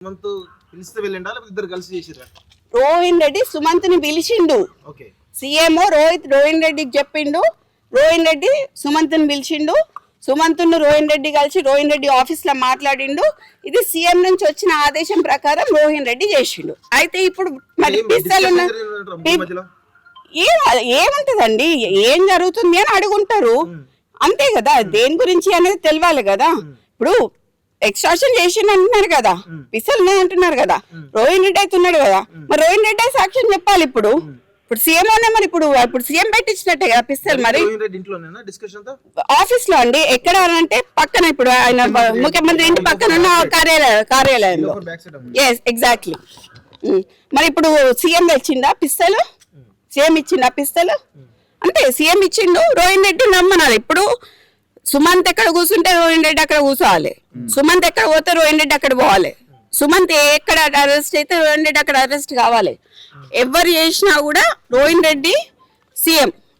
సుమంత్ పిలిస్తే వెళ్ళిండా లేకపోతే ఇద్దరు కలిసి చేసిర్రా? రోహిన్ రెడ్డి సుమంత్ ని పిలిచిండు. ఓకే. సీఎం రోహిన్ రెడ్డికి చెప్పిండు. రోహిన్ రెడ్డి సుమంత్ ని పిలిచిండు. సుమంత్ రోహిన్ రెడ్డి కలిసి రోహిన్ రెడ్డి ఆఫీస్ లో మాట్లాడిండు. ఇది సీఎం నుంచి వచ్చిన ఆదేశం ప్రకారం రోహిన్ రెడ్డి చేసిండు. అయితే ఇప్పుడు మరి ఏముంటదండి, ఏం జరుగుతుంది అని అడుగుంటారు అంతే కదా. దేని గురించి అనేది తెలియాలి కదా. ఇప్పుడు ఎక్స్ట్రాక్షన్ చేసిండు అంటున్నారు కదా, పిసలు అంటున్నారు కదా, రోహిన్ రెడ్డి అయితే ఉన్నాడు కదా, మరి రోహిన్ రెడ్డి సాక్ష్యం చెప్పాలి. ఇప్పుడు సీఎం మరి ఇప్పుడు సీఎం పెట్టించినట్టే కదా పిస్తల్. మరి ఆఫీస్ లో అండి, ఎక్కడ అంటే పక్కన, ఇప్పుడు ఆయన ముఖ్యమంత్రి ఇంటి పక్కన ఉన్న కార్యాలయంలో. Yes, exactly. మరి ఇప్పుడు సీఎం తెచ్చిందా పిస్తల్? సీఎం ఇచ్చిండా పిస్తల్? అంతే, సీఎం ఇచ్చిండు. రోహిన్ రెడ్డి నమ్మనాలి. ఇప్పుడు సుమంత్ ఎక్కడ కూర్చుంటే రోహిన్ రెడ్డి అక్కడ కూర్చోవాలి. సుమంత్ ఎక్కడ పోతే రోహిన్ రెడ్డి అక్కడ పోవాలి. సుమంత్ ఎక్కడ అరెస్ట్ అయితే రోహిన్ రెడ్డి అక్కడ అరెస్ట్ కావాలి. ఎవరు చేసినా కూడా రోహిన్ రెడ్డి సీఎం.